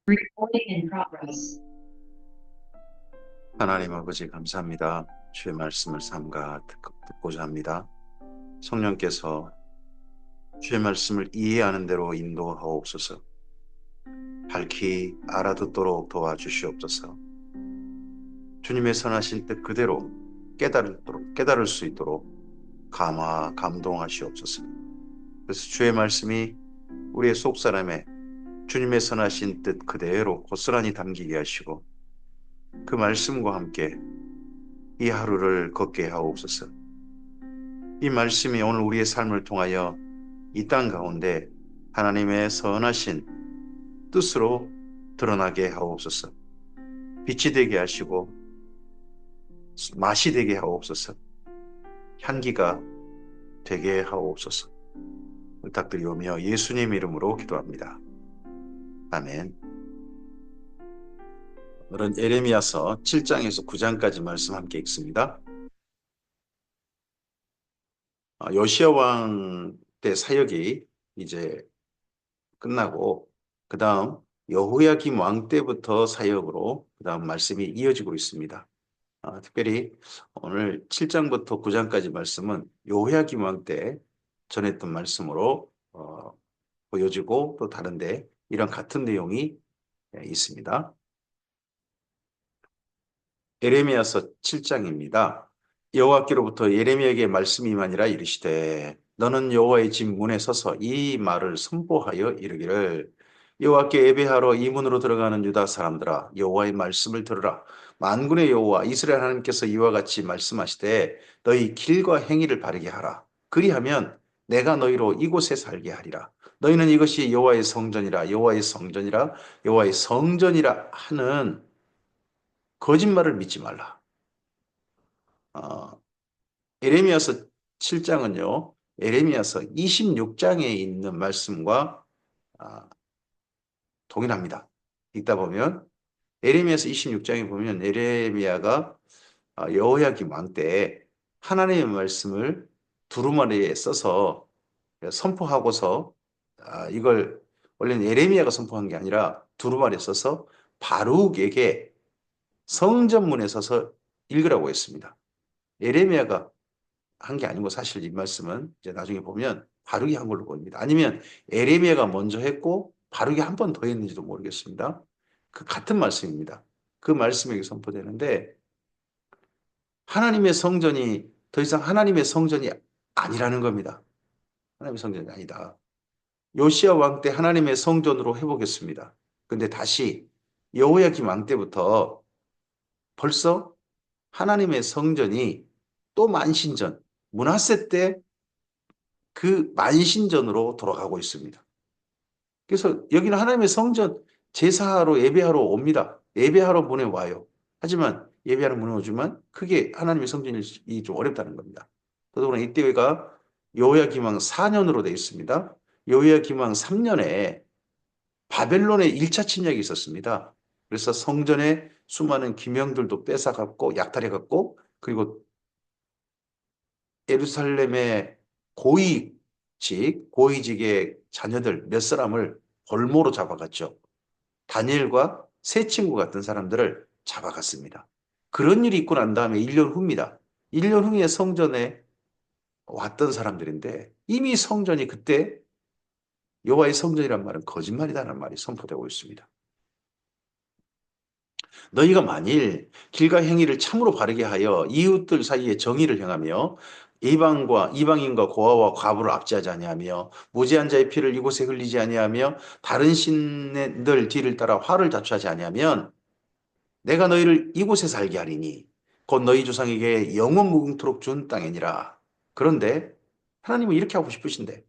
Recording in progress. 하나님 아버지 감사합니다. 주의 말씀을 삼가 듣고자 합니다. 성령께서 주의 말씀을 이해하는 대로 인도하옵소서. 밝히 알아듣도록 도와주시옵소서. 주님의 선하신 뜻 그대로 깨달을 수 있도록 감동하시옵소서. 그래서 주의 말씀이 우리의 속사람에 주님의 선하신 뜻 그대로 고스란히 담기게 하시고 그 말씀과 함께 이 하루를 걷게 하옵소서. 이 말씀이 오늘 우리의 삶을 통하여 이 땅 가운데 하나님의 선하신 뜻으로 드러나게 하옵소서. 빛이 되게 하시고 맛이 되게 하옵소서. 향기가 되게 하옵소서. 부탁드리오며 예수님 이름으로 기도합니다. 아멘. 오늘은 예레미야서 7장에서 9장까지 말씀 함께 읽습니다. 요시야 왕 때 사역이 이제 끝나고 그 다음 여호야김 왕 때부터 사역으로 그 다음 말씀이 이어지고 있습니다. 특별히 오늘 7장부터 9장까지 말씀은 여호야김 왕 때 전했던 말씀으로 보여지고 또 다른데 이런 같은 내용이 있습니다. 예레미야서 7장입니다. 여호와께로부터 예레미야에게 말씀이 임하니라 이르시되 너는 여호와의 집 문에 서서 이 말을 선포하여 이르기를 여호와께 예배하러 이 문으로 들어가는 유다 사람들아 여호와의 말씀을 들으라. 만군의 여호와 이스라엘 하나님께서 이와 같이 말씀하시되 너희 길과 행위를 바르게 하라. 그리하면 내가 너희로 이곳에 살게 하리라. 너희는 이것이 여호와의 성전이라 여호와의 성전이라 여호와의 성전이라 하는 거짓말을 믿지 말라. 어, 에레미야서 7장은요, 에레미야서 26장에 있는 말씀과 아, 동일합니다. 읽다 보면 에레미야서 26장에 보면 에레미야가 여호야김 왕 때 하나님의 말씀을 두루마리에 써서 선포하고서 이걸 원래는 에레미야가 선포한 게 아니라 두루마리에 써서 바룩에게 성전문에 서서 읽으라고 했습니다. 에레미야가 한 게 아니고 사실 이 말씀은 이제 나중에 보면 바룩이 한 걸로 보입니다. 아니면 에레미야가 먼저 했고 바룩이 한 번 더 했는지도 모르겠습니다. 그 같은 말씀입니다. 그 말씀이 선포되는데 하나님의 성전이 더 이상 하나님의 성전이 아니라는 겁니다. 하나님의 성전이 아니다. 요시야 왕 때 하나님의 성전으로 해보겠습니다. 근데 다시 여호야김 왕 때부터 벌써 하나님의 성전이 또 만신전, 므낫세 때 그 만신전으로 돌아가고 있습니다. 그래서 여기는 하나님의 성전 제사하러 예배하러 옵니다. 예배하러 보내와요. 하지만 예배하러 보내오지만 그게 하나님의 성전이 좀 어렵다는 겁니다. 더더구나 이때가 여호야김왕 4년으로 되어 있습니다. 여호야김왕 3년에 바벨론의 1차 침략이 있었습니다. 그래서 성전에 수많은 기명들도 뺏어갔고 약탈해갔고 그리고 예루살렘의 고위직의 자녀들 몇 사람을 볼모로 잡아갔죠. 다니엘과 세 친구 같은 사람들을 잡아갔습니다. 그런 일이 있고 난 다음에 1년 후입니다. 1년 후에 성전에 왔던 사람들인데 이미 성전이 그때 여호와의 성전이란 말은 거짓말이라는 말이 선포되고 있습니다. 너희가 만일 길과 행위를 참으로 바르게 하여 이웃들 사이에 정의를 행하며 이방인과 고아와 과부를 압제하지 아니하며 무죄한 자의 피를 이곳에 흘리지 아니하며 다른 신들 뒤를 따라 화를 자초하지 아니하면 내가 너희를 이곳에 살게 하리니 곧 너희 조상에게 영원 무궁토록 준 땅이니라. 그런데 하나님은 이렇게 하고 싶으신데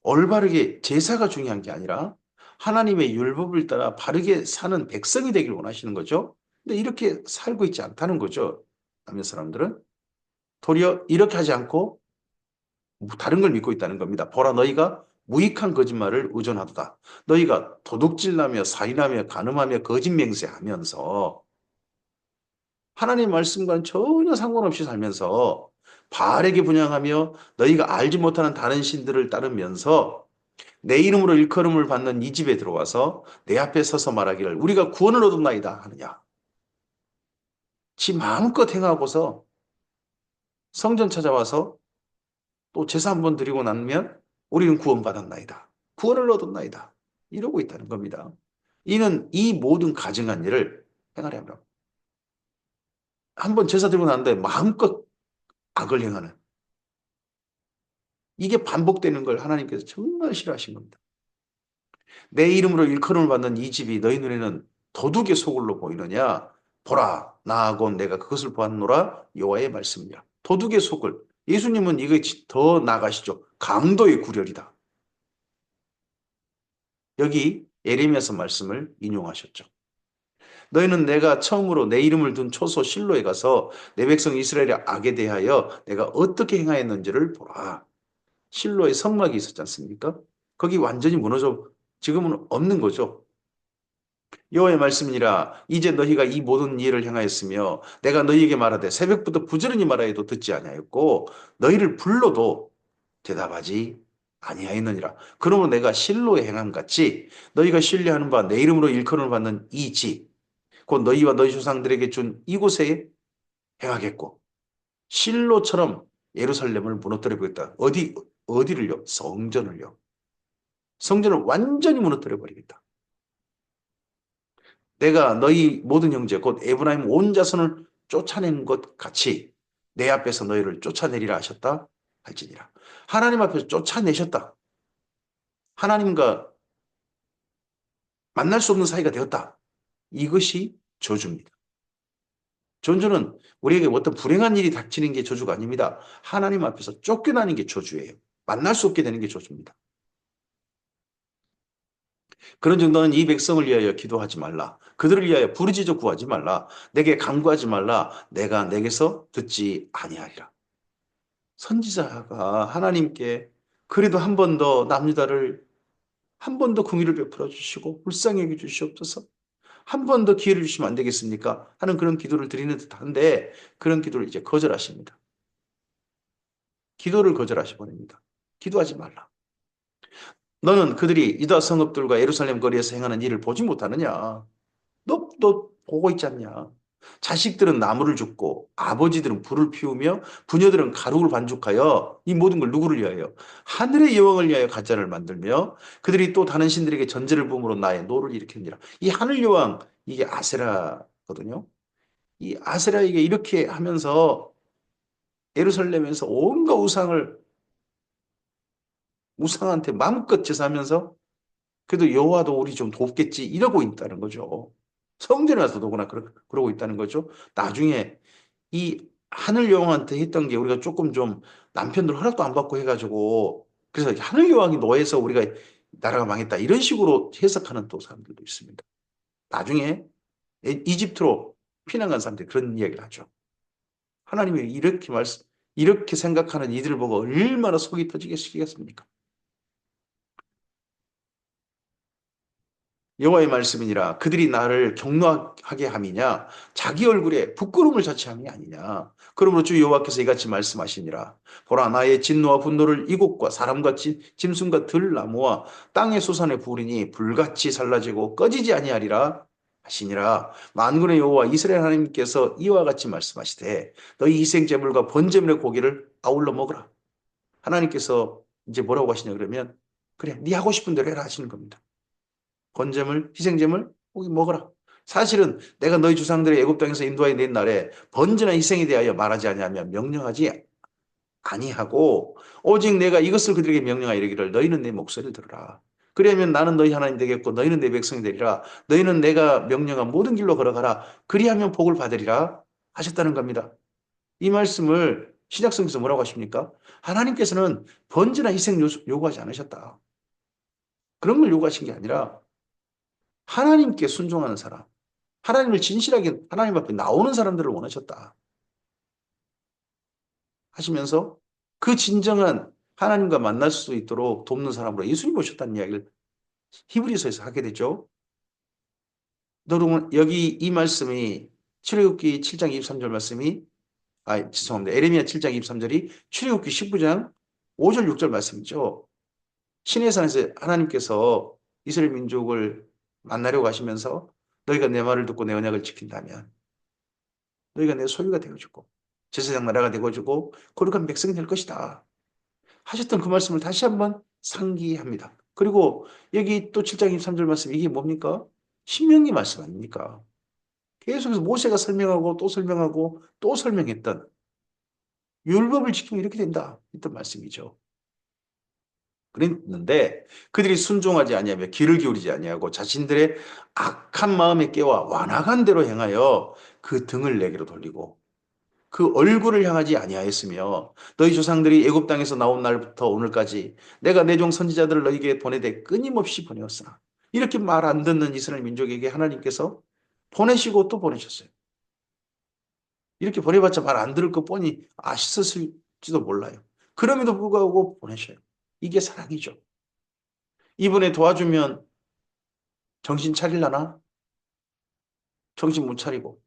올바르게 제사가 중요한 게 아니라 하나님의 율법을 따라 바르게 사는 백성이 되길 원하시는 거죠. 근데 이렇게 살고 있지 않다는 거죠. 남의 사람들은 도리어 이렇게 하지 않고 다른 걸 믿고 있다는 겁니다. 보라 너희가 무익한 거짓말을 의존하도다. 너희가 도둑질하며 살인하며 간음하며 거짓 맹세하면서 하나님 말씀과는 전혀 상관없이 살면서 바알에게 분향하며 너희가 알지 못하는 다른 신들을 따르면서 내 이름으로 일컬음을 받는 이 집에 들어와서 내 앞에 서서 말하기를 우리가 구원을 얻었나이다 하느냐. 지 마음껏 행하고서 성전 찾아와서 또 제사 한번 드리고 나면 우리는 구원받았나이다. 구원을 얻었나이다. 이러고 있다는 겁니다. 이는 이 모든 가증한 일을 행하려면 한번 제사 드리고 난데 마음껏 악을 행하는 이게 반복되는 걸 하나님께서 정말 싫어하신 겁니다. 내 이름으로 일컬음을 받는 이 집이 너희 눈에는 도둑의 소굴로 보이느냐? 보라, 나하고 내가 그것을 보았노라 여호와의 말씀이라. 도둑의 소굴. 예수님은 이거 더 나가시죠. 강도의 구렬이다. 여기 예레미야서 말씀을 인용하셨죠. 너희는 내가 처음으로 내 이름을 둔 초소 실로에 가서 내 백성 이스라엘의 악에 대하여 내가 어떻게 행하였는지를 보라. 실로에 성막이 있었지 않습니까? 거기 완전히 무너져 지금은 없는 거죠. 여호와의 말씀이니라 이제 너희가 이 모든 일을 행하였으며 내가 너희에게 말하되 새벽부터 부지런히 말하여도 듣지 아니하였고 너희를 불러도 대답하지 아니하였느니라. 그러므로 내가 실로에 행함 같이 너희가 신뢰하는 바 내 이름으로 일컬음을 받는 이 집 곧 너희와 너희 조상들에게 준 이곳에 행하겠고 실로처럼 예루살렘을 무너뜨려 보겠다. 어디를요? 성전을요. 성전을 완전히 무너뜨려 버리겠다. 내가 너희 모든 형제 곧 에브라임 온 자손을 쫓아낸 것 같이 내 앞에서 너희를 쫓아내리라 하셨다 할지니라. 하나님 앞에서 쫓아내셨다. 하나님과 만날 수 없는 사이가 되었다. 이것이 저주입니다. 저주는 우리에게 어떤 불행한 일이 닥치는 게 저주가 아닙니다. 하나님 앞에서 쫓겨나는 게 저주예요. 만날 수 없게 되는 게 저주입니다. 그런 정도는 이 백성을 위하여 기도하지 말라. 그들을 위하여 부르짖어 구하지 말라. 내게 간구하지 말라. 내가 내게서 듣지 아니하리라. 선지자가 하나님께 그래도 한 번 더 남유다를 한 번 더 긍휼을 베풀어 주시고 불쌍히 여겨 주시옵소서. 한 번 더 기회를 주시면 안 되겠습니까? 하는 그런 기도를 드리는 듯한데 그런 기도를 이제 거절하십니다. 기도를 거절하시 버립니다. 기도하지 말라. 너는 그들이 유다 성읍들과 예루살렘 거리에서 행하는 일을 보지 못하느냐? 너 보고 있지 않냐? 자식들은 나무를 줍고 아버지들은 불을 피우며 부녀들은 가루를 반죽하여 이 모든 걸 누구를 위하여? 하늘의 여왕을 위하여 가짜를 만들며 그들이 또 다른 신들에게 전제를 부음으로 나의 노를 일으키느니라. 이 하늘 여왕 이게 아세라거든요. 이 아세라에게 이렇게 하면서 예루살렘에서 온갖 우상한테 마음껏 제사하면서 그래도 여호와도 우리 좀 돕겠지 이러고 있다는 거죠. 성전에 와서 더구나 그러고 있다는 거죠. 나중에 이 하늘 여왕한테 했던 게 우리가 조금 좀 남편들 허락도 안 받고 해가지고 그래서 하늘 여왕이 노해서 우리가 나라가 망했다 이런 식으로 해석하는 또 사람들도 있습니다. 나중에 이집트로 피난 간 사람들이 그런 이야기를 하죠. 하나님이 이렇게 생각하는 이들을 보고 얼마나 속이 터지겠습니까? 여호와의 말씀이니라 그들이 나를 경노하게 함이냐 자기 얼굴에 부끄러움을 자체함이 아니냐 그러므로 주 여호와께서 이같이 말씀하시니라 보라 나의 진노와 분노를 이곳과 사람과 짐승과 들나무와 땅의 소산에 부으리니 불같이 살라지고 꺼지지 아니하리라 하시니라 만군의 여호와 이스라엘 하나님께서 이와 같이 말씀하시되 너희 희생제물과 번제물의 고기를 아울러 먹으라 하나님께서 이제 뭐라고 하시냐 그러면 그래 네 하고 싶은 대로 해라 하시는 겁니다. 번제물, 희생제물 고기 먹어라. 사실은 내가 너희 조상들의 애굽 땅에서 인도하여 낸 날에 번제나 희생에 대하여 말하지 아니하며 명령하지 아니하고 오직 내가 이것을 그들에게 명령하여 이르기를 너희는 내 목소리를 들으라. 그리하면 나는 너희 하나님 되겠고 너희는 내 백성이 되리라. 너희는 내가 명령한 모든 길로 걸어가라. 그리하면 복을 받으리라 하셨다는 겁니다. 이 말씀을 신약성에서 뭐라고 하십니까? 하나님께서는 번제나 희생 요구하지 않으셨다. 그런 걸 요구하신 게 아니라 하나님께 순종하는 사람, 하나님을 진실하게 하나님 앞에 나오는 사람들을 원하셨다 하시면서 그 진정한 하나님과 만날 수 있도록 돕는 사람으로 예수님 오셨다는 이야기를 히브리서에서 하게 되죠. 여러분 여기 이 말씀이 출애굽기 7장 23절 말씀이 죄송합니다. 에레미야 7장 23절이 출애굽기 19장 5절 6절 말씀이죠. 시내 산에서 하나님께서 이스라엘 민족을 만나려고 하시면서 너희가 내 말을 듣고 내 언약을 지킨다면 너희가 내 소유가 되어주고 제사장 나라가 되어주고 거룩한 백성이 될 것이다 하셨던 그 말씀을 다시 한번 상기합니다. 그리고 여기 또 7장 23절 말씀 이게 뭡니까? 신명기 말씀 아닙니까? 계속해서 모세가 설명하고 또 설명하고 또 설명했던 율법을 지키면 이렇게 된다 했던 말씀이죠. 그랬는데 그들이 순종하지 아니하며 귀를 기울이지 아니하고 자신들의 악한 마음에 깨와 완악한 대로 행하여 그 등을 내게로 돌리고 그 얼굴을 향하지 아니하였으며 너희 조상들이 애굽 땅에서 나온 날부터 오늘까지 내가 내 종 선지자들을 너희에게 보내되 끊임없이 보내었으나 이렇게 말 안 듣는 이스라엘 민족에게 하나님께서 보내시고 또 보내셨어요. 이렇게 보내봤자 말 안 들을 것 뻔히 아셨을지도 몰라요. 그럼에도 불구하고 보내셔요. 이게 사랑이죠. 이번에 도와주면 정신 차릴라나? 정신 못 차리고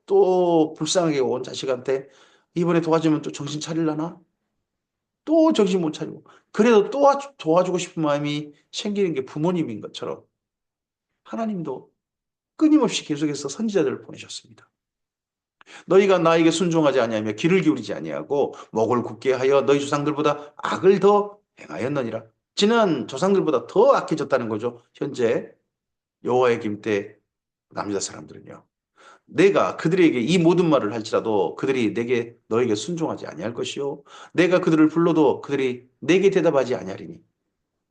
또 불쌍하게 온 자식한테 이번에 도와주면 또 정신 차릴라나? 또 정신 못 차리고 그래도 또 도와주고 싶은 마음이 생기는 게 부모님인 것처럼 하나님도 끊임없이 계속해서 선지자들을 보내셨습니다. 너희가 나에게 순종하지 아니하며 귀를 기울이지 아니하고 목을 굳게 하여 너희 조상들보다 악을 더 행하였느니라. 지난 조상들보다 더 악해졌다는 거죠. 현재 여호와의 김때 남유다 사람들은요. 내가 그들에게 이 모든 말을 할지라도 그들이 내게 너에게 순종하지 아니할 것이요 내가 그들을 불러도 그들이 내게 대답하지 아니하리니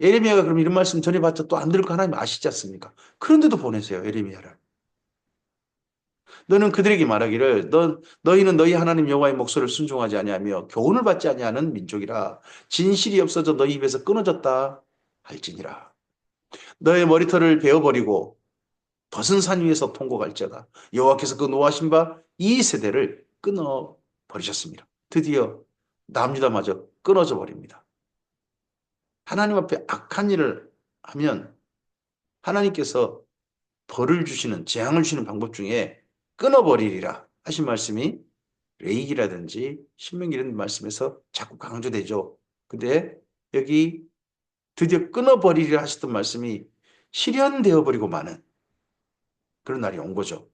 예레미야가 그럼 이런 말씀 전해봤자 또 안 들을 거 하나님 아시지 않습니까? 그런데도 보내세요 예레미야를. 너는 그들에게 말하기를 너희는 너희 하나님 여호와의 목소리를 순종하지 아니하며 교훈을 받지 아니하는 민족이라 진실이 없어져 너희 입에서 끊어졌다 할지니라. 너의 머리털을 베어버리고 벗은 산 위에서 통곡할지어다. 여호와께서 그 노하신 바 이 세대를 끊어 버리셨습니다. 드디어 남유다마저 끊어져 버립니다. 하나님 앞에 악한 일을 하면 하나님께서 벌을 주시는 재앙을 주시는 방법 중에 끊어버리리라 하신 말씀이 레이기라든지 신명기 이런 말씀에서 자꾸 강조되죠. 근데 여기 드디어 끊어버리리라 하셨던 말씀이 실현되어 버리고 마는 그런 날이 온 거죠.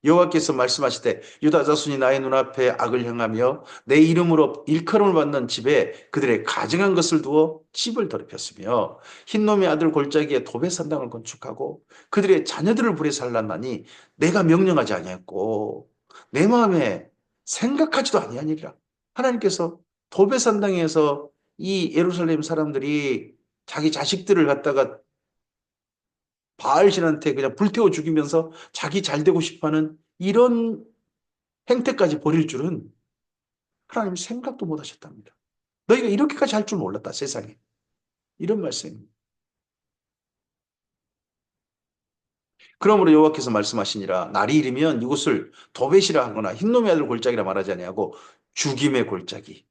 여호와께서 말씀하시되 유다 자손이 나의 눈앞에 악을 행하며 내 이름으로 일컬음을 받는 집에 그들의 가증한 것을 두어 집을 더럽혔으며 흰놈의 아들 골짜기에 도배산당을 건축하고 그들의 자녀들을 불에 살랐나니 내가 명령하지 아니했고 내 마음에 생각하지도 아니하니라. 하나님께서 도배산당에서 이 예루살렘 사람들이 자기 자식들을 갖다가 바알신한테 그냥 불태워 죽이면서 자기 잘 되고 싶어하는 이런 행태까지 벌일 줄은 하나님 생각도 못 하셨답니다. 너희가 이렇게까지 할 줄 몰랐다 세상에. 이런 말씀입니다. 그러므로 여호와께서 말씀하시니라 날이 이르면 이곳을 도벳이라 하거나 흰놈의 아들 골짜기라 말하지 아니하고 죽임의 골짜기라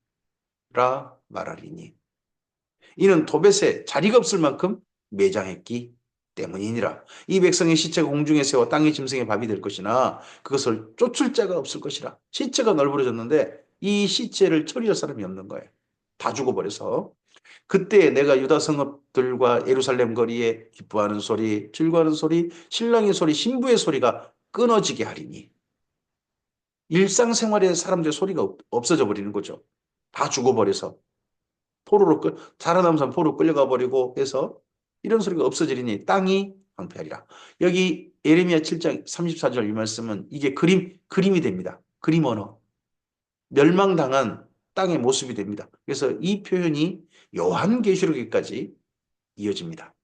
말하리니 이는 도벳에 자리가 없을 만큼 매장했기 때문이니라. 이 백성의 시체가 공중에 세워 땅의 짐승의 밥이 될 것이나 그것을 쫓을 자가 없을 것이라. 시체가 널브러졌는데 이 시체를 처리할 사람이 없는 거예요. 다 죽어버려서. 그때 내가 유다 성읍들과 예루살렘 거리에 기뻐하는 소리, 즐거워하는 소리, 신랑의 소리, 신부의 소리가 끊어지게 하리니. 일상생활에 사람들의 소리가 없어져 버리는 거죠. 다 죽어버려서. 살아남은 사람 포로로 끌려가 버리고 해서 이런 소리가 없어지리니 땅이 황폐하리라. 여기 예레미야 7장 34절 이 말씀은 이게 그림이 됩니다. 그림 언어. 멸망당한 땅의 모습이 됩니다. 그래서 이 표현이 요한계시록에까지 이어집니다.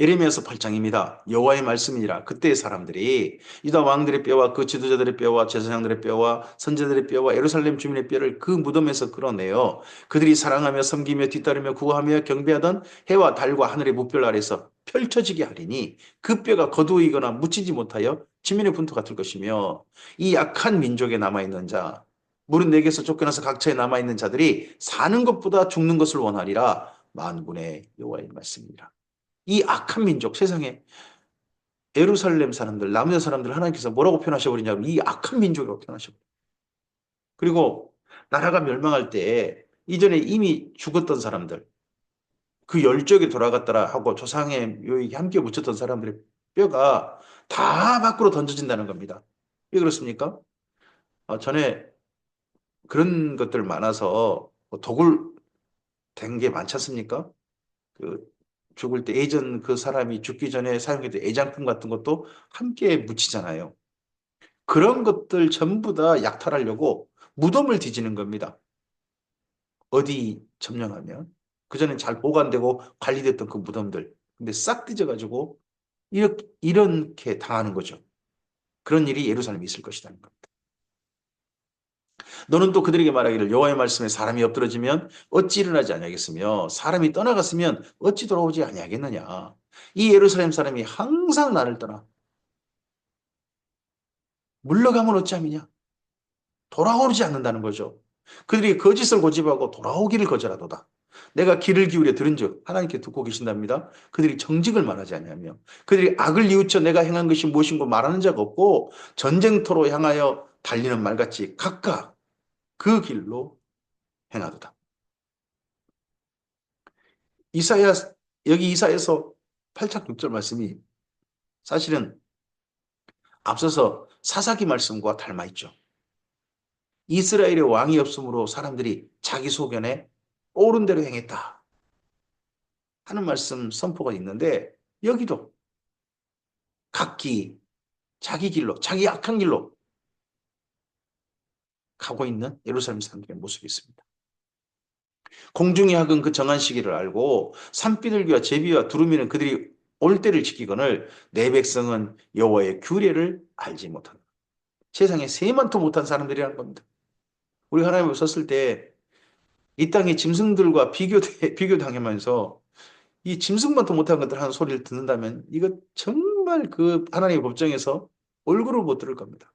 예레미야서 8장입니다. 여호와의 말씀이니라. 그때의 사람들이 유다 왕들의 뼈와 그 지도자들의 뼈와 제사장들의 뼈와 선지자들의 뼈와 예루살렘 주민의 뼈를 그 무덤에서 끌어내어 그들이 사랑하며 섬기며 뒤따르며 구하며 경배하던 해와 달과 하늘의 무별 아래서 펼쳐지게 하리니 그 뼈가 거두이거나 묻히지 못하여 지면의 분토 같을 것이며 이 악한 민족에 남아있는 자 물은 내게서 쫓겨나서 각처에 남아있는 자들이 사는 것보다 죽는 것을 원하리라. 만군의 여호와의 말씀이니라. 이 악한 민족 세상에 예루살렘 사람들 남유다 사람들 하나님께서 뭐라고 표현하셔버리냐면 이 악한 민족이라고 표현하셔버려요. 그리고 나라가 멸망할 때 이전에 이미 죽었던 사람들, 그 열적에 돌아갔더라 하고 조상의 묘에 함께 묻혔던 사람들의 뼈가 다 밖으로 던져진다는 겁니다. 왜 그렇습니까? 전에 그런 것들 많아서 뭐 도굴 된 게 많지 않습니까? 그 죽을 때 예전 그 사람이 죽기 전에 사용했던 애장품 같은 것도 함께 묻히잖아요. 그런 것들 전부 다 약탈하려고 무덤을 뒤지는 겁니다. 어디 점령하면. 그전엔 잘 보관되고 관리됐던 그 무덤들. 근데 싹 뒤져가지고 이렇게 당하는 거죠. 그런 일이 예루살렘에 있을 것이라는 겁니다. 너는 또 그들에게 말하기를 여호와의 말씀에 사람이 엎드러지면 어찌 일어나지 아니하겠으며 사람이 떠나갔으면 어찌 돌아오지 아니하겠느냐. 이 예루살렘 사람이 항상 나를 떠나 물러가면 어찌함이냐. 돌아오지 않는다는 거죠. 그들이 거짓을 고집하고 돌아오기를 거절하도다. 내가 귀를 기울여 들은즉 하나님께 듣고 계신답니다. 그들이 정직을 말하지 아니하며 그들이 악을 뉘우쳐 내가 행한 것이 무엇인고 말하는 자가 없고 전쟁터로 향하여 달리는 말같이 각각 그 길로 행하도다. 이사야 여기 이사야서 8장 6절 말씀이 사실은 앞서서 사사기 말씀과 닮아 있죠. 이스라엘의 왕이 없으므로 사람들이 자기 소견에 옳은 대로 행했다 하는 말씀 선포가 있는데 여기도 각기 자기 길로 자기 악한 길로 가고 있는 예루살렘 사람들의 모습이 있습니다. 공중의 학은 그 정한 시기를 알고 산비둘기와 제비와 두루미는 그들이 올 때를 지키거늘 내 백성은 여호와의 규례를 알지 못한다. 세상에 세만도 못한 사람들이라는 겁니다. 우리 하나님 앞에 섰을 때 이 땅의 짐승들과 비교당하면서 이 짐승만도 못한 것들 하는 소리를 듣는다면 이거 정말 그 하나님의 법정에서 얼굴을 못 들을 겁니다.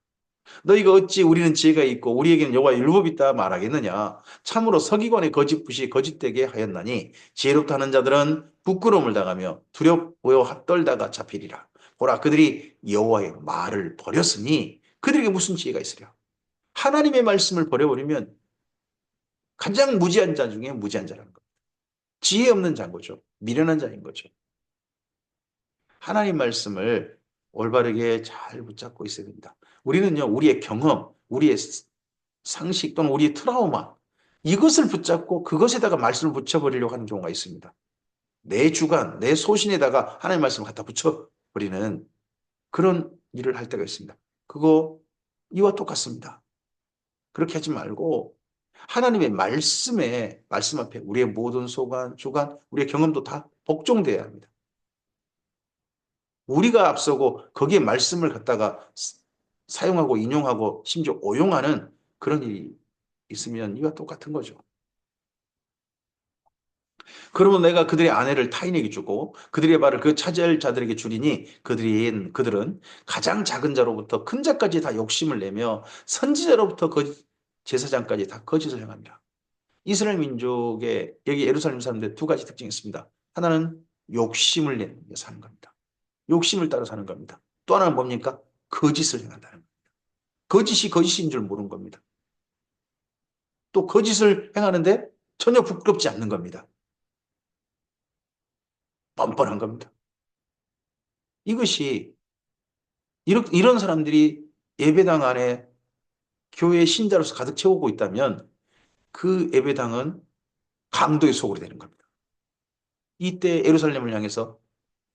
너희가 어찌 우리는 지혜가 있고 우리에게는 여호와의 율법이 있다 말하겠느냐. 참으로 서기관의 거짓부시 거짓되게 하였나니 지혜롭다 하는 자들은 부끄러움을 당하며 두렵고 떨다가 잡히리라. 보라 그들이 여호와의 말을 버렸으니 그들에게 무슨 지혜가 있으랴. 하나님의 말씀을 버려버리면 가장 무지한 자 중에 무지한 자라는 겁니다. 지혜 없는 자인 거죠. 미련한 자인 거죠. 하나님 말씀을 올바르게 잘 붙잡고 있어야 됩니다. 우리는요, 우리의 경험, 우리의 상식 또는 우리의 트라우마, 이것을 붙잡고 그것에다가 말씀을 붙여버리려고 하는 경우가 있습니다. 내 주관, 내 소신에다가 하나님 말씀을 갖다 붙여버리는 그런 일을 할 때가 있습니다. 그거 이와 똑같습니다. 그렇게 하지 말고 하나님의 말씀 앞에 우리의 모든 소관, 주관, 우리의 경험도 다 복종돼야 합니다. 우리가 앞서고 거기에 말씀을 갖다가 사용하고 인용하고 심지어 오용하는 그런 일이 있으면 이와 똑같은 거죠. 그러면 내가 그들의 아내를 타인에게 주고 그들의 발을 그 차지할 자들에게 주리니 그들은 가장 작은 자로부터 큰 자까지 다 욕심을 내며 선지자로부터 제사장까지 다 거짓을 행합니다. 이스라엘 민족의 여기 예루살렘 사람들의 두 가지 특징이 있습니다. 하나는 욕심을 내며 사는 겁니다. 욕심을 따라 사는 겁니다. 또 하나는 뭡니까? 거짓을 행한다는 겁니다. 거짓이 거짓인 줄 모르는 겁니다. 또 거짓을 행하는데 전혀 부끄럽지 않는 겁니다. 뻔뻔한 겁니다. 이것이 이런 사람들이 예배당 안에 교회 신자로서 가득 채우고 있다면 그 예배당은 강도의 소굴이 되는 겁니다. 이때 예루살렘을 향해서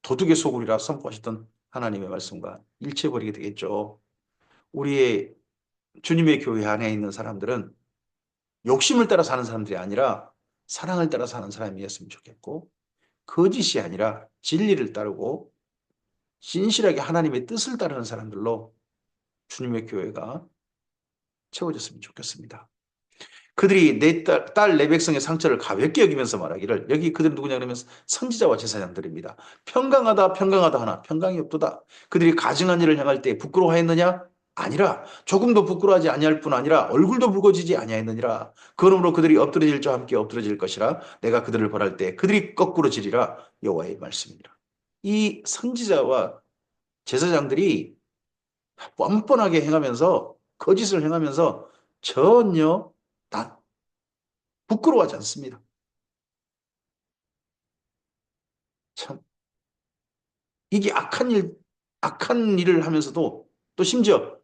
도둑의 소굴이라 선포하셨던 하나님의 말씀과 일치해버리게 되겠죠. 우리의 주님의 교회 안에 있는 사람들은 욕심을 따라 사는 사람들이 아니라 사랑을 따라 사는 사람이었으면 좋겠고 거짓이 아니라 진리를 따르고 진실하게 하나님의 뜻을 따르는 사람들로 주님의 교회가 채워졌으면 좋겠습니다. 그들이 내 백성의 상처를 가볍게 여기면서 말하기를 여기 그들은 누구냐 그러면 선지자와 제사장들입니다. 평강하다 평강하다 하나 평강이 없도다. 그들이 가증한 일을 행할 때 부끄러워하였느냐? 아니라 조금도 부끄러워하지 아니할 뿐 아니라 얼굴도 붉어지지 아니하였느니라. 그러므로 그들이 엎드러질 자와 함께 엎드러질 것이라 내가 그들을 벌할 때 그들이 거꾸로 지리라 여호와의 말씀이니라. 이 선지자와 제사장들이 뻔뻔하게 행하면서 거짓을 행하면서 전혀 다 부끄러워하지 않습니다. 참, 이게 악한 일을 하면서도 또 심지어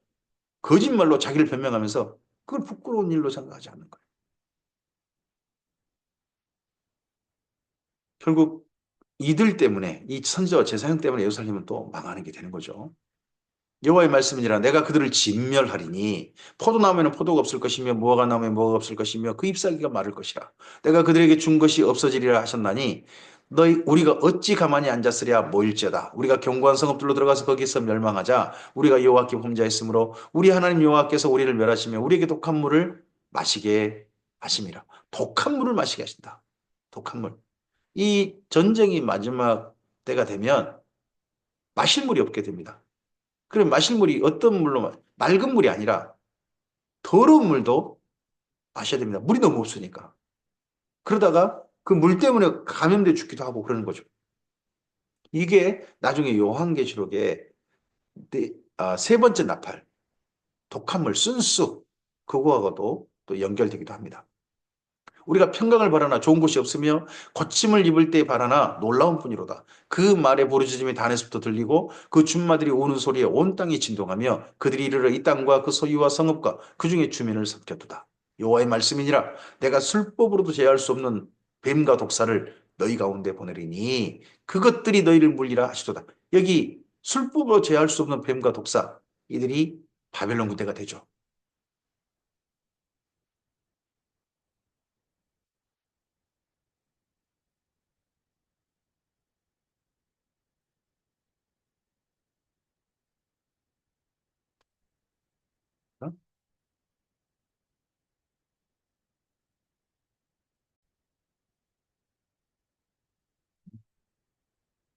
거짓말로 자기를 변명하면서 그걸 부끄러운 일로 생각하지 않는 거예요. 결국 이들 때문에, 이 선지자와 제사장 때문에 예루살렘은 또 망하는 게 되는 거죠. 여호와의 말씀이니라 내가 그들을 진멸하리니 포도나무에는 포도가 없을 것이며 무화과 나무에 무화과가 없을 것이며 그 잎사귀가 마를 것이라 내가 그들에게 준 것이 없어지리라 하셨나니 너희 우리가 어찌 가만히 앉았으랴 모일지어다 우리가 견고한 성읍들로 들어가서 거기서 멸망하자 우리가 여호와께 범죄했으므로 우리 하나님 여호와께서 우리를 멸하시며 우리에게 독한 물을 마시게 하심이라 독한 물을 마시게 하신다. 독한 물. 이 전쟁이 마지막 때가 되면 마실 물이 없게 됩니다. 그럼 마실 물이 어떤 물로, 맑은 물이 아니라 더러운 물도 마셔야 됩니다. 물이 너무 없으니까. 그러다가 그 물 때문에 감염돼 죽기도 하고 그러는 거죠. 이게 나중에 요한계시록에 세 번째 나팔, 독한 물, 쓴수, 그거하고도 또 연결되기도 합니다. 우리가 평강을 바라나 좋은 곳이 없으며 고침을 입을 때 바라나 놀라운 뿐이로다. 그 말의 부르짖음이 단에서부터 들리고 그 준마들이 우는 소리에 온 땅이 진동하며 그들이 이르러 이 땅과 그 소유와 성읍과 그 중에 주민을 삼켰도다. 여호와의 말씀이니라 내가 술법으로도 제어할 수 없는 뱀과 독사를 너희 가운데 보내리니 그것들이 너희를 물리라 하시도다. 여기 술법으로 제어할 수 없는 뱀과 독사 이들이 바벨론 군대가 되죠. 어?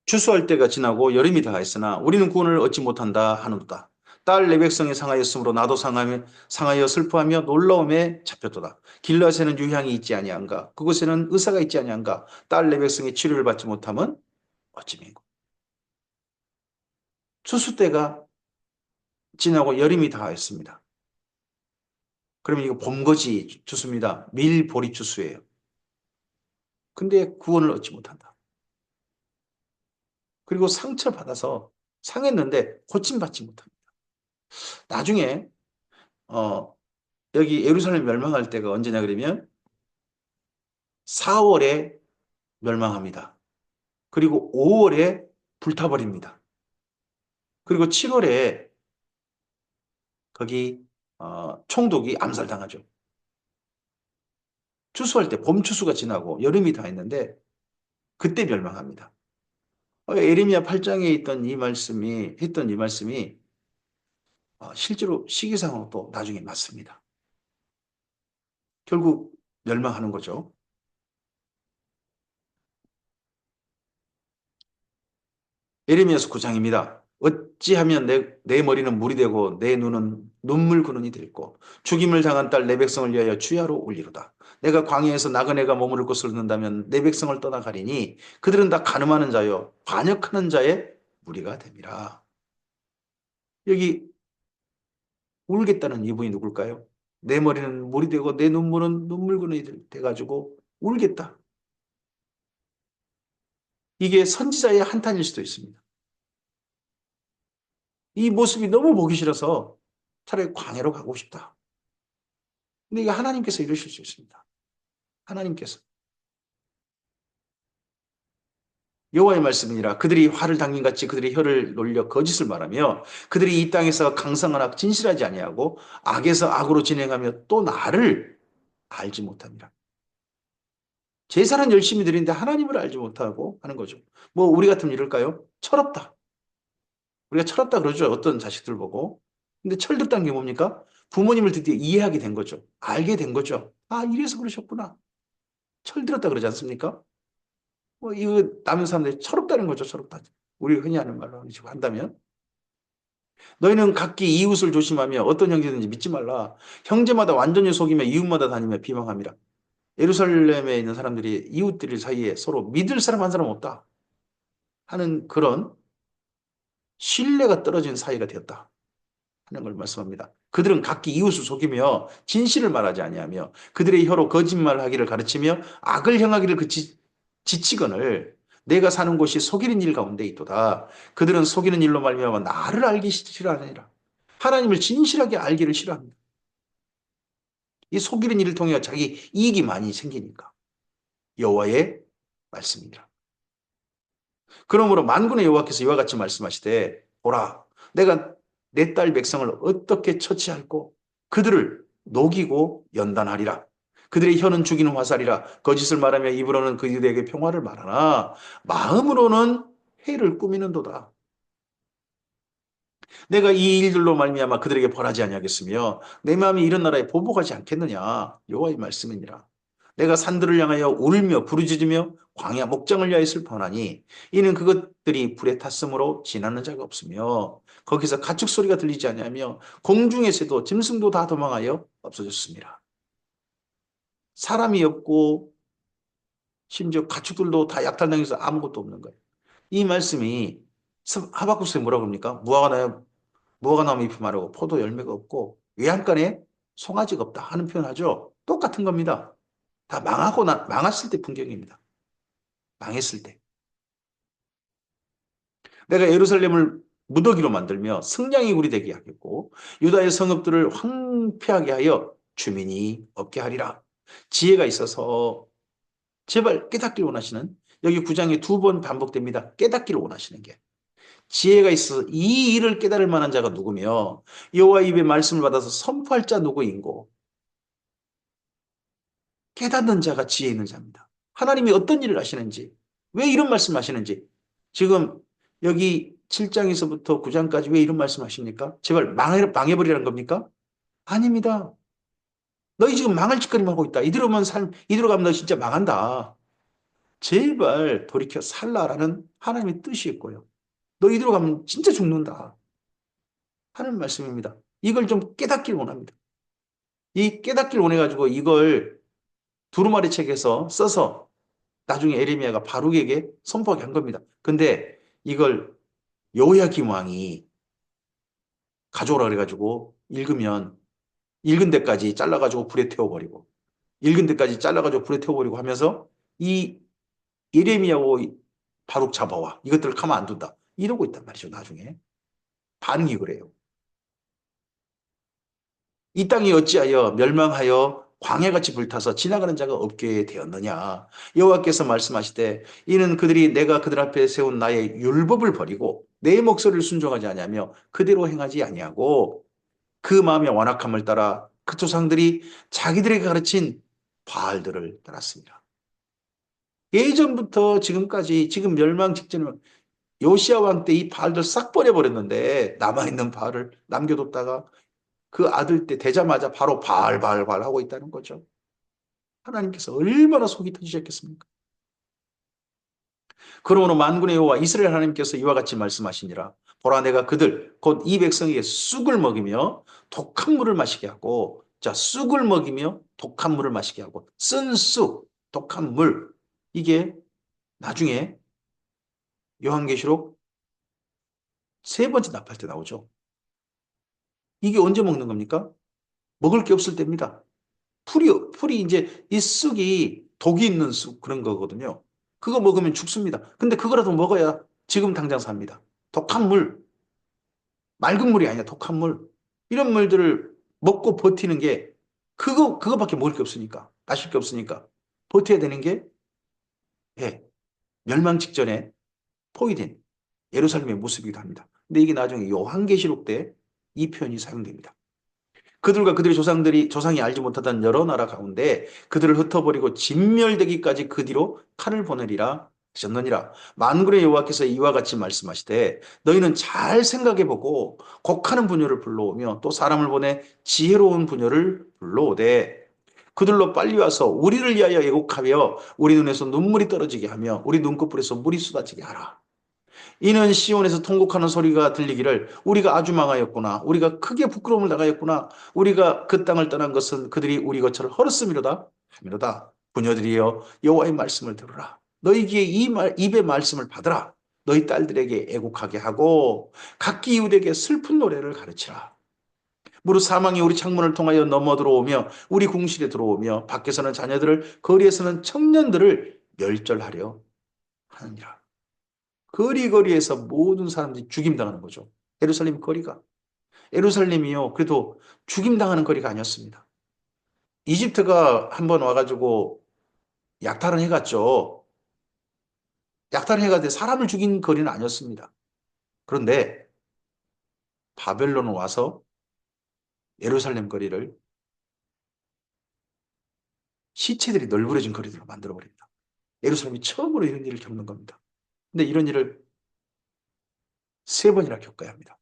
추수할 때가 지나고 여름이 다했으나 우리는 구원을 얻지 못한다 하는도다. 딸 내 백성이 상하였으므로 나도 상하여 슬퍼하며 놀라움에 잡혔도다. 길앗에는 유향이 있지 아니한가? 그곳에는 의사가 있지 아니한가? 딸 내 백성이 치료를 받지 못하면 어찌민고. 추수 때가 지나고 여름이 다했습니다. 그러면 이거 봄거지 추수입니다. 밀보리 추수예요. 근데 구원을 얻지 못한다. 그리고 상처받아서 상했는데 고침받지 못합니다. 나중에 어, 여기 예루살렘 멸망할 때가 언제냐 그러면 4월에 멸망합니다. 그리고 5월에 불타버립니다. 그리고 7월에 거기 총독이 암살당하죠. 추수할 때 봄 추수가 지나고 여름이 다 했는데 그때 멸망합니다. 에레미야 8장에 있던 이 말씀이 했던 이 말씀이 실제로 시기상으로 또 나중에 맞습니다. 결국 멸망하는 거죠. 예레미야서 9장입니다. 어찌하면 내 머리는 물이 되고 내 눈은 눈물 근원이 될고 죽임을 당한 딸 내 백성을 위하여 주야로 올리로다. 내가 광야에서 나그네가 머무를 곳을 얻는다면 내 백성을 떠나가리니 그들은 다 가늠하는 자요 반역하는 자의 무리가 됨이라. 여기 울겠다는 이분이 누굴까요? 내 머리는 물이 되고 내 눈물은 눈물 근원이 돼가지고 울겠다. 이게 선지자의 한탄일 수도 있습니다. 이 모습이 너무 보기 싫어서 차라리 광야로 가고 싶다. 근데 이게 하나님께서 이러실 수 있습니다. 하나님께서. 여호와의 말씀이니라 그들이 화를 당긴같이 그들이 혀를 놀려 거짓을 말하며 그들이 이 땅에서 강성하나 진실하지 아니하고 악에서 악으로 진행하며 또 나를 알지 못합니다. 제사는 열심히 드리는데 하나님을 알지 못하고 하는 거죠. 뭐 우리 같으면 이럴까요? 철없다. 우리가 철없다 그러죠. 어떤 자식들 보고. 근데 철들다는 게 뭡니까? 부모님을 드디어 이해하게 된 거죠. 알게 된 거죠. 아, 이래서 그러셨구나. 철들었다 그러지 않습니까? 뭐, 이거 남은 사람들이 철없다는 거죠, 철없다. 우리가 흔히 하는 말로 지금 한다면. 너희는 각기 이웃을 조심하며 어떤 형제든지 믿지 말라. 형제마다 완전히 속이며 이웃마다 다니며 비방함이라. 예루살렘에 있는 사람들이 이웃들 사이에 서로 믿을 사람 한 사람 없다 하는 그런 신뢰가 떨어진 사이가 되었다 하는 걸 말씀합니다. 그들은 각기 이웃을 속이며 진실을 말하지 아니하며 그들의 혀로 거짓말하기를 가르치며 악을 행하기를 지치거늘 내가 사는 곳이 속이는 일 가운데 있도다. 그들은 속이는 일로 말미암아 나를 알기 싫어하느니라. 하나님을 진실하게 알기를 싫어합니다. 이 속이는 일을 통해 자기 이익이 많이 생기니까. 여호와의 말씀이니라. 그러므로 만군의 여호와께서 이와 같이 말씀하시되 보라 내가 내 딸 백성을 어떻게 처치할꼬 그들을 녹이고 연단하리라. 그들의 혀는 죽이는 화살이라. 거짓을 말하며 입으로는 그들에게 평화를 말하나 마음으로는 해를 꾸미는도다. 내가 이 일들로 말미암아 그들에게 벌하지 아니하겠으며 내 마음이 이런 나라에 보복하지 않겠느냐. 여호와의 말씀이니라. 내가 산들을 향하여 울며 부르짖으며 광야 목장을 위하여 슬퍼하니 이는 그것들이 불에 탔으므로 지나는 자가 없으며 거기서 가축 소리가 들리지 아니하며 공중의 새도 짐승도 다 도망하여 없어졌습니다. 사람이 없고 심지어 가축들도 다 약탈당해서 아무것도 없는 거예요. 이 말씀이 하박국서에 뭐라고 합니까? 무화과 나무 잎이 마르고 포도 열매가 없고 외양간에 송아지가 없다 하는 표현하죠. 똑같은 겁니다. 다 망했을 때 풍경입니다. 망했을 때. 내가 예루살렘을 무더기로 만들며 승냥이 굴이 되게 하겠고 유다의 성읍들을 황폐하게 하여 주민이 없게 하리라. 지혜가 있어서 제발 깨닫기를 원하시는 여기 9장에 2번 반복됩니다. 깨닫기를 원하시는 게. 지혜가 있어서 이 일을 깨달을 만한 자가 누구며 여호와 입의 말씀을 받아서 선포할 자 누구인고 깨닫는 자가 지혜 있는 자입니다. 하나님이 어떤 일을 하시는지 왜 이런 말씀 하시는지 지금 여기 7장에서부터 9장까지 왜 이런 말씀 하십니까? 제발 망해버리라는 겁니까? 아닙니다. 너희 지금 망할 짓거리만 하고 있다. 이대로 가면 너 진짜 망한다. 제발 돌이켜 살라라는 하나님의 뜻이 있고요. 너 이대로 가면 진짜 죽는다. 하는 말씀입니다. 이걸 좀 깨닫길 원합니다. 이 깨닫길 원해가지고 이걸 두루마리 책에서 써서 나중에 에레미야가 바룩에게 선포하게 한 겁니다. 근데 이걸 여호야김 왕이 가져오라 그래가지고 읽은 데까지 잘라가지고 불에 태워버리고 읽은 데까지 잘라가지고 불에 태워버리고 하면서 이 예레미야하고 바룩 잡아와 이것들을 가만 안 둔다 이러고 있단 말이죠. 나중에 반응이 그래요. 이 땅이 어찌하여 멸망하여 광야같이 불타서 지나가는 자가 없게 되었느냐. 여호와께서 말씀하시되 이는 그들이 내가 그들 앞에 세운 나의 율법을 버리고 내 목소리를 순종하지 아니하며 그대로 행하지 아니하고 그 마음의 완악함을 따라 그 조상들이 자기들에게 가르친 바알들을 따랐습니다. 예전부터 지금까지 지금 멸망 직전에 요시야 왕 때 이 바알들 싹 버려버렸는데 남아있는 바알을 남겨뒀다가 그 아들 때 되자마자 바로 바알 하고 있다는 거죠. 하나님께서 얼마나 속이 터지셨겠습니까? 그러므로 만군의 여호와 이스라엘 하나님께서 이와 같이 말씀하시니라. 보라 내가 그들 곧 이 백성에게 쑥을 먹이며 독한 물을 마시게 하고 자 쑥을 먹이며 독한 물을 마시게 하고 쓴 쑥, 독한 물 이게 나중에 요한계시록 3번째 납할 때 나오죠. 이게 언제 먹는 겁니까? 먹을 게 없을 때입니다. 풀이 이제 이 쑥이 독이 있는 쑥 그런 거거든요. 그거 먹으면 죽습니다. 근데 그거라도 먹어야 지금 당장 삽니다. 독한 물, 맑은 물이 아니라 독한 물. 이런 물들을 먹고 버티는 게 그거밖에 먹을 게 없으니까, 마실 게 없으니까 버텨야 되는 게 예, 멸망 직전에 포위된 예루살렘의 모습이기도 합니다. 근데 이게 나중에 요한계시록 때 이 표현이 사용됩니다. 그들과 그들의 조상이 알지 못하던 여러 나라 가운데 그들을 흩어버리고 진멸되기까지 그 뒤로 칼을 보내리라 하셨느니라. 만군의 여호와께서 이와 같이 말씀하시되 너희는 잘 생각해보고 곡하는 부녀를 불러오며 또 사람을 보내 지혜로운 부녀를 불러오되 그들로 빨리 와서 우리를 위하여 애곡하며 우리 눈에서 눈물이 떨어지게 하며 우리 눈꺼풀에서 물이 쏟아지게 하라. 이는 시온에서 통곡하는 소리가 들리기를 우리가 아주 망하였구나. 우리가 크게 부끄러움을 당하였구나. 우리가 그 땅을 떠난 것은 그들이 우리 것처럼 헐었음이로다. 하미로다. 부녀들이여 여호와의 말씀을 들으라. 너희 귀에 입의 말씀을 받으라. 너희 딸들에게 애곡하게 하고 각기 이웃에게 슬픈 노래를 가르치라. 무릇 사망이 우리 창문을 통하여 넘어 들어오며 우리 궁실에 들어오며 밖에서는 자녀들을 거리에서는 청년들을 멸절하려 하느니라. 거리거리에서 모든 사람들이 죽임당하는 거죠. 예루살렘 거리가. 예루살렘이요. 그래도 죽임당하는 거리가 아니었습니다. 이집트가 한번 와가지고 약탈은 해갔죠. 약탈을 해가지고 사람을 죽인 거리는 아니었습니다. 그런데 바벨론은 와서 예루살렘 거리를 시체들이 널브러진 거리들로 만들어버립니다. 예루살렘이 처음으로 이런 일을 겪는 겁니다. 근데 이런 일을 3번이나 겪어야 합니다.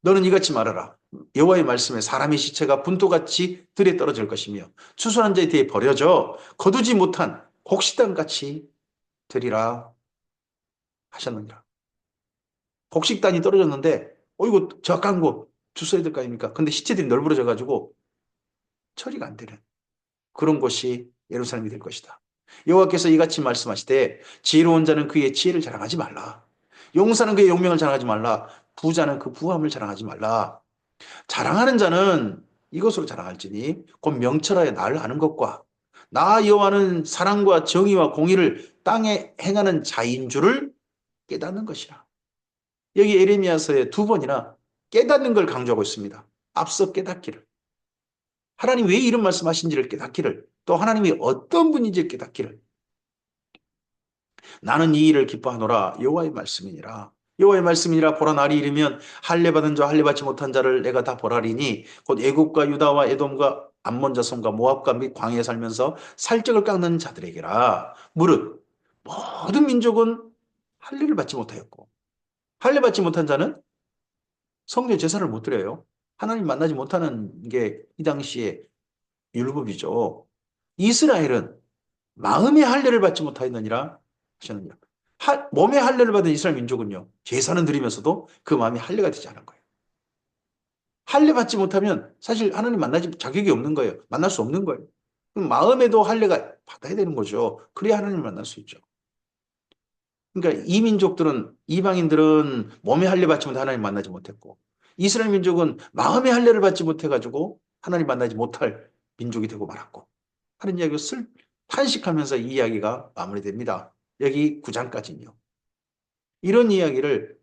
너는 이같이 말하라. 여호와의 말씀에 사람의 시체가 분토같이 들에 떨어질 것이며 추수한 자의 뒤에 버려져 거두지 못한 곡식단같이 되리라 하셨느니라. 곡식단이 떨어졌는데 이거 저 깐 거 주워야 될 거 아닙니까? 근데 시체들이 널브러져 가지고 처리가 안 되는 그런 곳이 예루살렘이 될 것이다. 여호와께서 이같이 말씀하시되 지혜로운 자는 그의 지혜를 자랑하지 말라. 용사는 그의 용명을 자랑하지 말라. 부자는 그 부함을 자랑하지 말라. 자랑하는 자는 이것으로 자랑할지니 곧 명철하여 나를 아는 것과 나 여호와는 사랑과 정의와 공의를 땅에 행하는 자인 줄을 깨닫는 것이라. 여기 에레미야서에 2번이나 깨닫는 걸 강조하고 있습니다. 앞서 깨닫기를. 하나님 왜 이런 말씀하신지를 깨닫기를. 또 하나님이 어떤 분인지 깨닫기를. 나는 이 일을 기뻐하노라. 여호와의 말씀이니라. 여호와의 말씀이니라. 보라 날이 이르면 할례 받은 자와 할례 받지 못한 자를 내가 다 벌하리니 곧 애굽과 유다와 에돔과 암몬 자손과 모압과 및 광야에 살면서 살적을 깎는 자들에게라. 무릇 모든 민족은 할례를 받지 못하였고 할례 받지 못한 자는 성전 제사를 못 드려요. 하나님 만나지 못하는 게 이 당시에 율법이죠. 이스라엘은 마음의 할례를 받지 못하였느니라 하셨느니라. 몸의 할례를 받은 이스라엘 민족은요. 제사는 드리면서도 그 마음이 할례가 되지 않은 거예요. 할례 받지 못하면 사실 하나님 만나지 자격이 없는 거예요. 만날 수 없는 거예요. 그럼 마음에도 할례가 받아야 되는 거죠. 그래야 하나님을 만날 수 있죠. 그러니까 이 민족들은 이방인들은 몸의 할례 받지 못해 하나님 만나지 못했고 이스라엘 민족은 마음의 할례를 받지 못해가지고 하나님 만나지 못할 민족이 되고 말았고 하는 이야기를 탄식하면서 이 이야기가 마무리됩니다. 여기 9장까지는요. 이런 이야기를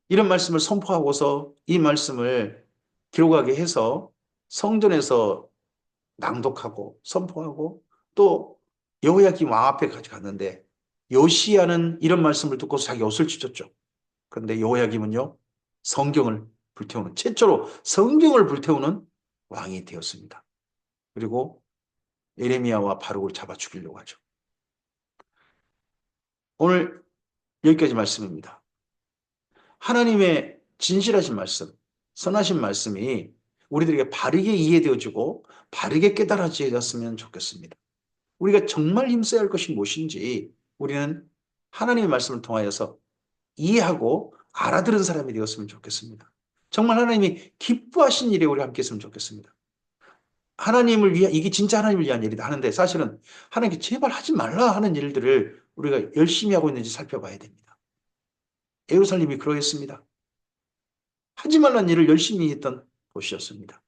이런 말씀을 선포하고서 이 말씀을 기록하게 해서 성전에서 낭독하고 선포하고 또 여호야김 왕 앞에 갔는데 요시야는 이런 말씀을 듣고서 자기 옷을 찢었죠. 그런데 여호야김은요. 성경을 불태우는 최초로 성경을 불태우는 왕이 되었습니다. 그리고 예레미야와 바룩을 잡아 죽이려고 하죠. 오늘 여기까지 말씀입니다. 하나님의 진실하신 말씀, 선하신 말씀이 우리들에게 바르게 이해되어지고 바르게 깨달아졌으면 좋겠습니다. 우리가 정말 힘써야 할 것이 무엇인지 우리는 하나님의 말씀을 통하여서 이해하고 알아들은 사람이 되었으면 좋겠습니다. 정말 하나님이 기뻐하신 일에 우리 함께 했으면 좋겠습니다. 하나님을 위한, 이게 진짜 하나님을 위한 일이다 하는데 사실은 하나님께 제발 하지 말라 하는 일들을 우리가 열심히 하고 있는지 살펴봐야 됩니다. 예루살렘이 그러했습니다. 하지 말라는 일을 열심히 했던 도시였습니다.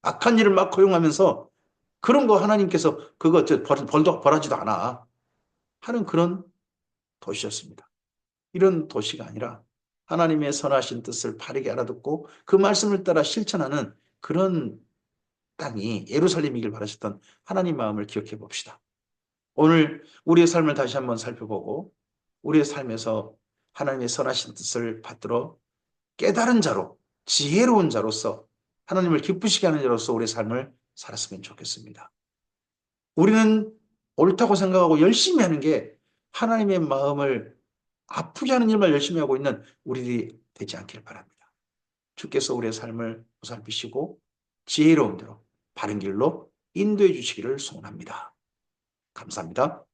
악한 일을 막 허용하면서 그런 거 하나님께서 그거 벌도 벌하지도 않아 하는 그런 도시였습니다. 이런 도시가 아니라 하나님의 선하신 뜻을 바르게 알아듣고 그 말씀을 따라 실천하는 그런 땅이 예루살렘이길 바라셨던 하나님 마음을 기억해 봅시다. 오늘 우리의 삶을 다시 한번 살펴보고 우리의 삶에서 하나님의 선하신 뜻을 받들어 깨달은 자로 지혜로운 자로서 하나님을 기쁘시게 하는 자로서 우리의 삶을 살았으면 좋겠습니다. 우리는 옳다고 생각하고 열심히 하는 게 하나님의 마음을 아프게 하는 일만 열심히 하고 있는 우리들이 되지 않기를 바랍니다. 주께서 우리의 삶을 보살피시고 지혜로운 대로 바른 길로 인도해 주시기를 소원합니다. 감사합니다.